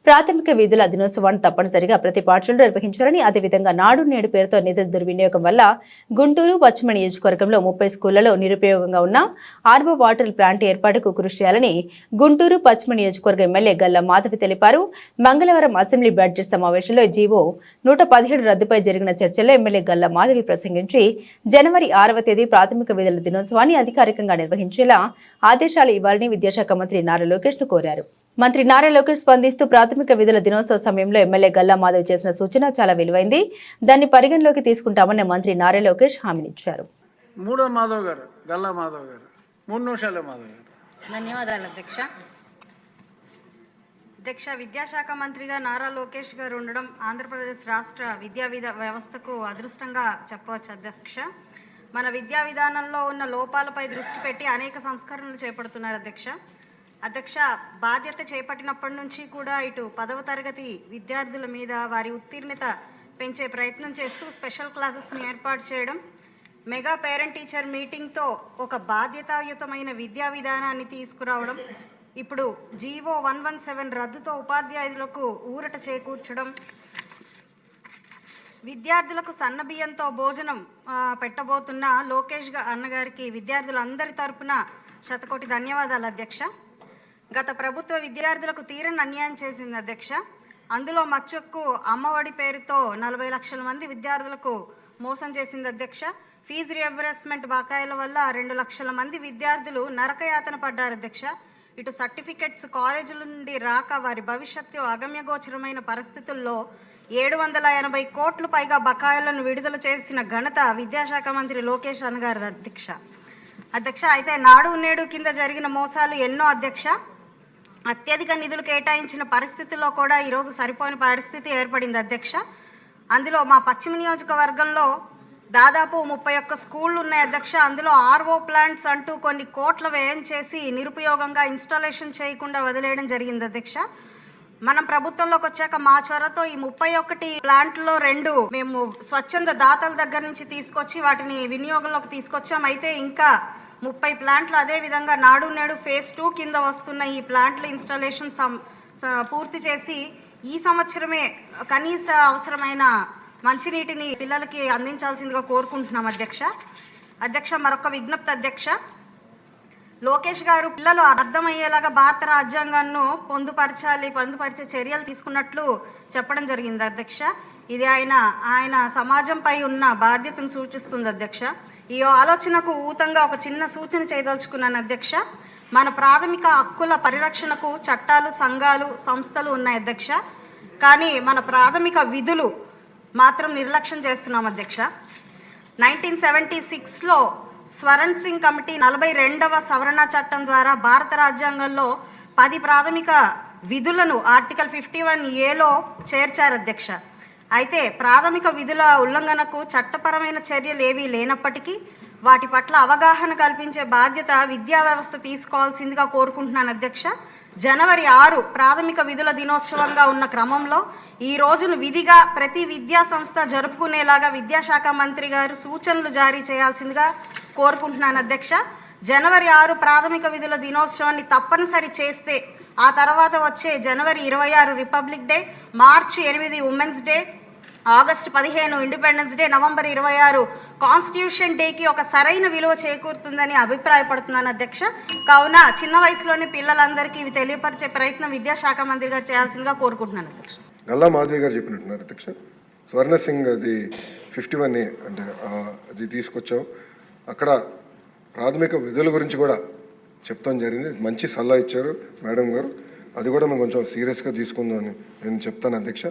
ప్రాథమిక విధుల దినోత్సవాన్ని తప్పనిసరిగా ప్రతి పాఠశాలలో నిర్వహించాలని, అదేవిధంగా నాడు నేడు పేరుతో నిధుల దుర్వినియోగం వల్ల గుంటూరు పశ్చిమ నియోజకవర్గంలో 30 స్కూళ్లలో నిరుపయోగంగా ఉన్న ఆర్వో వాటర్ ప్లాంట్ ఏర్పాటుకు కృషి చేయాలని గుంటూరు పశ్చిమ నియోజకవర్గ ఎమ్మెల్యే గల్లా మాధవి తెలిపారు. మంగళవారం అసెంబ్లీ బడ్జెట్ సమావేశంలో జీవో 117 రద్దుపై జరిగిన చర్చల్లో ఎమ్మెల్యే గల్లా మాధవి ప్రసంగించి జనవరి 6వ తేదీ ప్రాథమిక విధుల దినోత్సవాన్ని అధికారికంగా నిర్వహించేలా ఆదేశాలు ఇవ్వాలని విద్యాశాఖ మంత్రి నారా లోకేష్ ను కోరారు. మంత్రి నారా లోకేష్ స్పందిస్తూ ప్రాథమిక విధుల దినోత్సవ సమయంలో ఎమ్మెల్యే గల్లా మాధవ్ చేసిన సూచన చాలా విలువైంది, దాన్ని పరిగణలోకి తీసుకుంటామని మంత్రి నారా లోకేష్ హామీనిచ్చారు. ధన్యవాదాలు అధ్యక్ష. విద్యాశాఖ మంత్రిగా నారా లోకేష్ గారు ఉండడం ఆంధ్రప్రదేశ్ రాష్ట్ర విద్యా వ్యవస్థకు అదృష్టంగా చెప్పవచ్చు అధ్యక్ష. మన విద్యా విధానంలో ఉన్న లోపాలపై దృష్టి పెట్టి అనేక సంస్కరణలు చేపడుతున్నారు అధ్యక్ష. బాధ్యత చేపట్టినప్పటి నుంచి కూడా ఇటు 10వ తరగతి విద్యార్థుల మీద వారి ఉత్తీర్ణత పెంచే ప్రయత్నం చేస్తూ స్పెషల్ క్లాసెస్ను ఏర్పాటు చేయడం, మెగా పేరెంట్ టీచర్ మీటింగ్తో ఒక బాధ్యతాయుతమైన విద్యా విధానాన్ని తీసుకురావడం, ఇప్పుడు జీవో 117 రద్దుతో ఉపాధ్యాయులకు ఊరట చేకూర్చడం, విద్యార్థులకు సన్నబియ్యంతో భోజనం పెట్టబోతున్న లోకేష్ అన్నగారికి విద్యార్థులందరి తరపున శతకోటి ధన్యవాదాలు అధ్యక్ష. గత ప్రభుత్వ విద్యార్థులకు తీరని అన్యాయం చేసింది అధ్యక్ష. అందులో మచ్చుకు అమ్మఒడి పేరుతో 40 లక్షల మంది విద్యార్థులకు మోసం చేసింది అధ్యక్ష. ఫీజు రియంబర్స్మెంట్ బకాయిల వల్ల 2 లక్షల మంది విద్యార్థులు నరకయాతన పడ్డారు అధ్యక్ష. ఇటు సర్టిఫికెట్స్ కాలేజీల నుండి రాక వారి భవిష్యత్తు అగమ్యగోచరమైన పరిస్థితుల్లో 780 కోట్లు పైగా బకాయిలను విడుదల చేసిన ఘనత విద్యాశాఖ మంత్రి లోకేష్ అన్నగారు అధ్యక్ష. అయితే నాడు నేడు కింద జరిగిన మోసాలు ఎన్నో అధ్యక్ష. అత్యధిక నిధులు కేటాయించిన పరిస్థితుల్లో కూడా ఈరోజు సరిపోని పరిస్థితి ఏర్పడింది అధ్యక్ష. అందులో మా పశ్చిమ నియోజకవర్గంలో దాదాపు 31 స్కూళ్ళు ఉన్నాయి అధ్యక్ష. అందులో ఆర్ఓ ప్లాంట్స్ అంటూ కొన్ని కోట్ల వ్యయం చేసి నిరుపయోగంగా ఇన్స్టాలేషన్ చేయకుండా వదిలేయడం జరిగింది అధ్యక్ష. మనం ప్రభుత్వంలోకి వచ్చాక మా చొరవతో ఈ 31 ప్లాంట్లో 2 మేము స్వచ్ఛంద దాతల దగ్గర నుంచి తీసుకొచ్చి వాటిని వినియోగంలోకి తీసుకొచ్చాం. అయితే ఇంకా 30 ప్లాంట్లు అదే విధంగా నాడు నేడు ఫేజ్ 2 కింద వస్తున్న ఈ ప్లాంట్లు ఇన్స్టాలేషన్ పూర్తి చేసి ఈ సంవత్సరమే కనీస అవసరమైన మంచినీటిని పిల్లలకి అందించాల్సిందిగా కోరుకుంటున్నాం అధ్యక్ష. మరొక విజ్ఞప్తి అధ్యక్ష. లోకేష్ గారు పిల్లలు అర్థమయ్యేలాగా భారత రాజ్యాంగాన్ని పొందుపరిచే చర్యలు తీసుకున్నట్లు చెప్పడం జరిగింది అధ్యక్ష. ఇది ఆయన సమాజంపై ఉన్న బాధ్యతను సూచిస్తుంది అధ్యక్ష. ఈ ఆలోచనకు ఊతంగా ఒక చిన్న సూచన చేయదలుచుకున్నాను అధ్యక్ష. మన ప్రాథమిక హక్కుల పరిరక్షణకు చట్టాలు, సంఘాలు, సంస్థలు ఉన్నాయి అధ్యక్ష. కానీ మన ప్రాథమిక విధులు మాత్రం నిర్లక్ష్యం చేస్తున్నాం అధ్యక్ష. 1976లో స్వరణ్ సింగ్ కమిటీ 42వ సవరణ చట్టం ద్వారా భారత రాజ్యాంగంలో 10 ప్రాథమిక విధులను ఆర్టికల్ 51A చేర్చారు అధ్యక్ష. అయితే ప్రాథమిక విధుల ఉల్లంఘనకు చట్టపరమైన చర్యలు ఏవీ లేనప్పటికీ వాటి పట్ల అవగాహన కల్పించే బాధ్యత విద్యా వ్యవస్థ తీసుకోవాల్సిందిగా కోరుకుంటున్నాను అధ్యక్ష. జనవరి 6 ప్రాథమిక విధుల దినోత్సవంగా ఉన్న క్రమంలో ఈ రోజును విధిగా ప్రతి విద్యా సంస్థ జరుపుకునేలాగా విద్యాశాఖ మంత్రి గారు సూచనలు జారీ చేయాల్సిందిగా కోరుకుంటున్నాను అధ్యక్ష. జనవరి 6 ప్రాథమిక విధుల దినోత్సవాన్ని తప్పనిసరి చేస్తే ఆ తర్వాత వచ్చే జనవరి 26 రిపబ్లిక్ డే, మార్చి 8 women's day, August 15 independence day, November 26 constitution డేకి ఒక సరైన విలువ చేకూరుతుందని అభిప్రాయపడుతున్నాను అధ్యక్ష. కావున చిన్న వయసులోని పిల్లలందరికీ ఇవి తెలియపరిచే ప్రయత్నం విద్యాశాఖ మంత్రి గారు చేయాల్సిందిగా కోరుకుంటున్నాను అధ్యక్ష. గల్లా మాధవి గారు చెప్పినట్టున్నారు అధ్యక్ష. స్వర్ణ సింగ్ అది 51A అంటే అది తీసుకొచ్చాం. అక్కడ ప్రాథమిక విధుల గురించి కూడా చెప్తాం జరిగింది. మంచి సలహా ఇచ్చారు మేడం గారు. అది కూడా మేము కొంచెం సీరియస్గా తీసుకుందామని నేను చెప్తాను అధ్యక్ష.